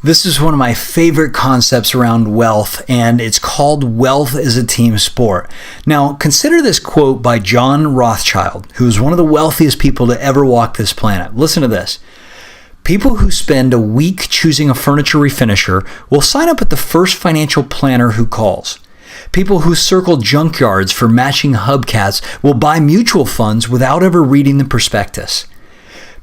This is one of my favorite concepts around wealth, and it's called wealth is a team sport. Now, consider this quote by John Rothschild, who is one of the wealthiest people to ever walk this planet. Listen to this. People who spend a week choosing a furniture refinisher will sign up at the first financial planner who calls. People who circle junkyards for matching hubcaps will buy mutual funds without ever reading the prospectus.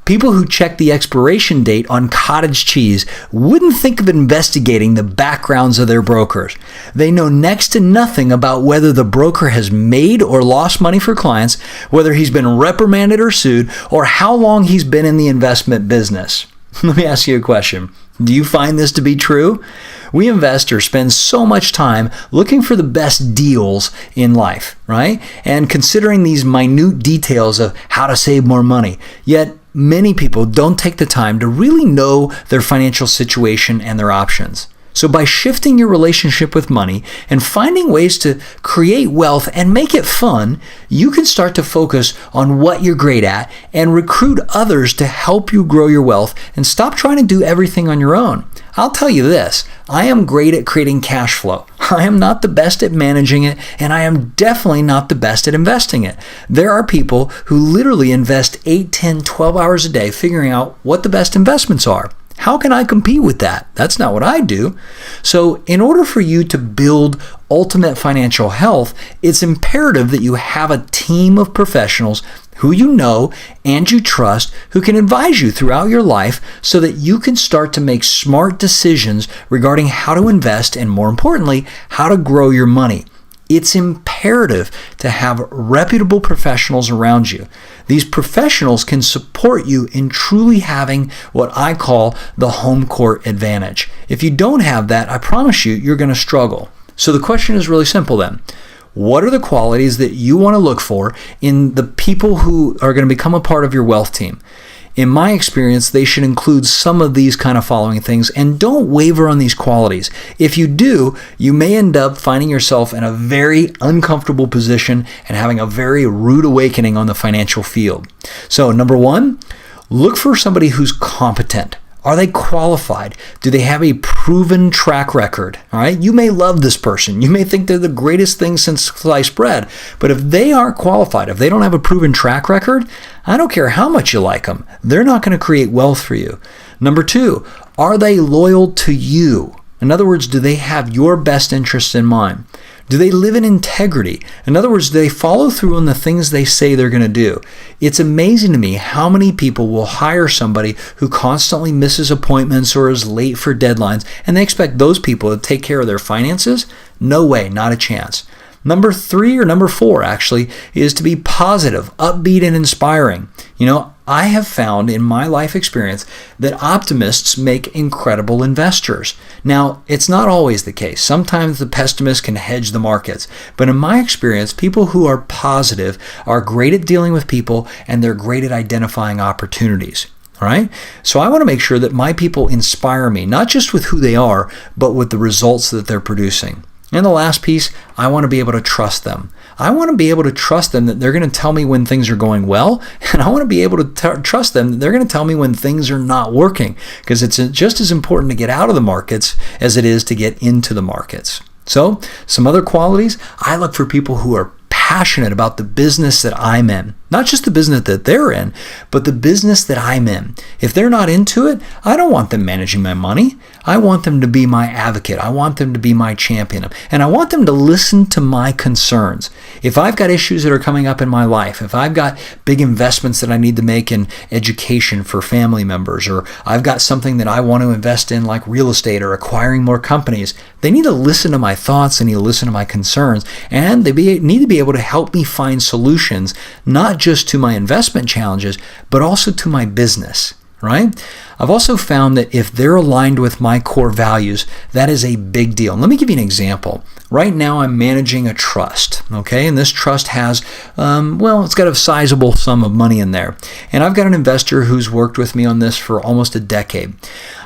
People who check the expiration date on cottage cheese wouldn't think of investigating the backgrounds of their brokers. They know next to nothing about whether the broker has made or lost money for clients, whether he's been reprimanded or sued, or how long he's been in the investment business. Let me ask you a question. Do you find this to be true? We investors spend so much time looking for the best deals in life, right? And considering these minute details of how to save more money. Yet, many people don't take the time to really know their financial situation and their options. So by shifting your relationship with money and finding ways to create wealth and make it fun, you can start to focus on what you're great at and recruit others to help you grow your wealth and stop trying to do everything on your own. I'll tell you this, I am great at creating cash flow. I am not the best at managing it, and I am definitely not the best at investing it. There are people who literally invest 8, 10, 12 hours a day figuring out what the best investments are. How can I compete with that? That's not what I do. So in order for you to build ultimate financial health, it's imperative that you have a team of professionals who you know and you trust who can advise you throughout your life so that you can start to make smart decisions regarding how to invest and, more importantly, how to grow your money. It's imperative to have reputable professionals around you. These professionals can support you in truly having what I call the home court advantage. If you don't have that, I promise you, you're going to struggle. So the question is really simple then. What are the qualities that you want to look for in the people who are going to become a part of your wealth team? In my experience, they should include some of these kind of following things, and don't waver on these qualities. If you do, you may end up finding yourself in a very uncomfortable position and having a very rude awakening on the financial field. So, number one, look for somebody who's competent. Are they qualified? Do they have a proven track record? All right. You may love this person. You may think they're the greatest thing since sliced bread. But if they aren't qualified, if they don't have a proven track record, I don't care how much you like them. They're not going to create wealth for you. Number two, are they loyal to you? In other words, do they have your best interests in mind? Do they live in integrity? In other words, do they follow through on the things they say they're going to do? It's amazing to me how many people will hire somebody who constantly misses appointments or is late for deadlines, and they expect those people to take care of their finances? No way, not a chance. Number three, or number four actually, is to be positive, upbeat, and inspiring. I have found in my life experience that optimists make incredible investors. Now, it's not always the case. Sometimes the pessimist can hedge the markets. But in my experience, people who are positive are great at dealing with people, and they're great at identifying opportunities. All right? So I want to make sure that my people inspire me, not just with who they are, but with the results that they're producing. And the last piece, I want to be able to trust them. I want to be able to trust them that they're going to tell me when things are going well, and I want to be able to trust them that they're going to tell me when things are not working, because it's just as important to get out of the markets as it is to get into the markets. So, some other qualities, I look for people who are passionate about the business that I'm in. Not just the business that they're in, but the business that I'm in. If they're not into it, I don't want them managing my money. I want them to be my advocate. I want them to be my champion. And I want them to listen to my concerns. If I've got issues that are coming up in my life, if I've got big investments that I need to make in education for family members, or I've got something that I want to invest in like real estate or acquiring more companies, they need to listen to my thoughts, they need to listen to my concerns, and they need to be able to help me find solutions, not just to my investment challenges, but also to my business, right? I've also found that if they're aligned with my core values, that is a big deal. And let me give you an example. Right now, I'm managing a trust, okay? And this trust has, it's got a sizable sum of money in there. And I've got an investor who's worked with me on this for almost a decade.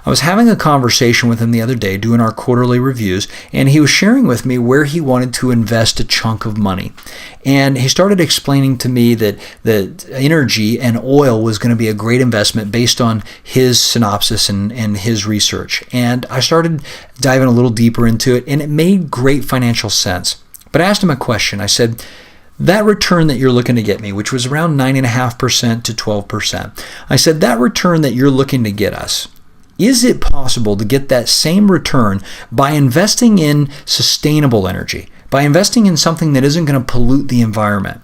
I was having a conversation with him the other day doing our quarterly reviews, and he was sharing with me where he wanted to invest a chunk of money. And he started explaining to me that energy and oil was going to be a great investment based on his synopsis and his research. And I started diving a little deeper into it, and it made great financial sense. But I asked him a question. I said, that return that you're looking to get me, which was around 9.5% to 12%, I said, that return that you're looking to get us, is it possible to get that same return by investing in sustainable energy, by investing in something that isn't going to pollute the environment?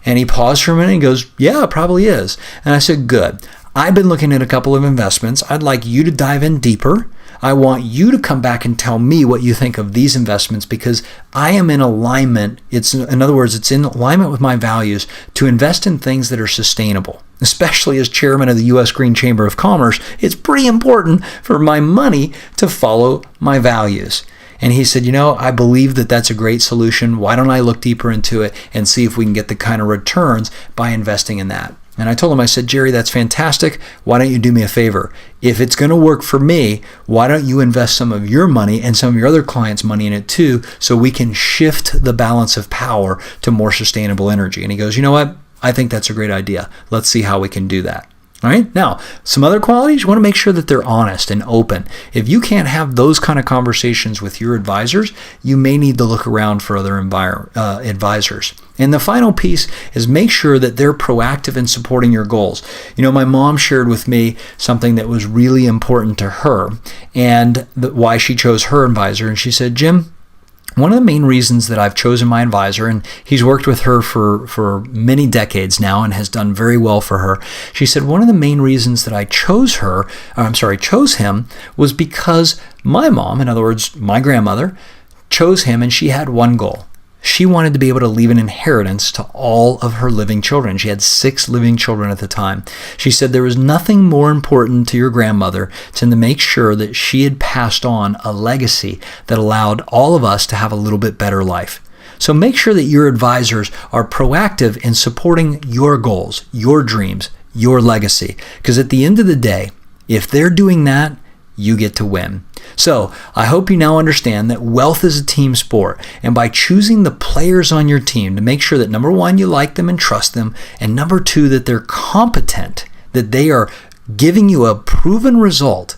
And he paused for a minute and he goes, yeah, it probably is. And I said, good. I've been looking at a couple of investments. I'd like you to dive in deeper. I want you to come back and tell me what you think of these investments, because I am in alignment. In other words, it's in alignment with my values to invest in things that are sustainable. Especially as chairman of the U.S. Green Chamber of Commerce, it's pretty important for my money to follow my values. And he said, I believe that that's a great solution. Why don't I look deeper into it and see if we can get the kind of returns by investing in that? And I told him, I said, Jerry, that's fantastic. Why don't you do me a favor? If it's going to work for me, why don't you invest some of your money and some of your other clients' money in it too, so we can shift the balance of power to more sustainable energy? And he goes, you know what? I think that's a great idea. Let's see how we can do that. All right. Now, some other qualities, you want to make sure that they're honest and open. If you can't have those kind of conversations with your advisors, you may need to look around for other advisors. And the final piece is make sure that they're proactive in supporting your goals. My mom shared with me something that was really important to her and why she chose her advisor. And she said, Jim, one of the main reasons that I've chosen my advisor, and he's worked with her for many decades now and has done very well for her. She said, one of the main reasons that I chose him was because my mom, in other words, my grandmother, chose him, and she had one goal. She wanted to be able to leave an inheritance to all of her living children. She had 6 living children at the time. She said there was nothing more important to your grandmother than to make sure that she had passed on a legacy that allowed all of us to have a little bit better life. So make sure that your advisors are proactive in supporting your goals, your dreams, your legacy. Because at the end of the day, if they're doing that, you get to win. So I hope you now understand that wealth is a team sport. And by choosing the players on your team to make sure that, number 1, you like them and trust them, and number 2, that they're competent, that they are giving you a proven result,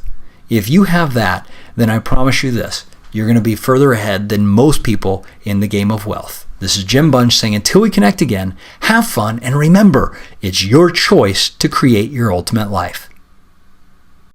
if you have that, then I promise you this, you're going to be further ahead than most people in the game of wealth. This is Jim Bunch saying, until we connect again, have fun, and remember, it's your choice to create your ultimate life.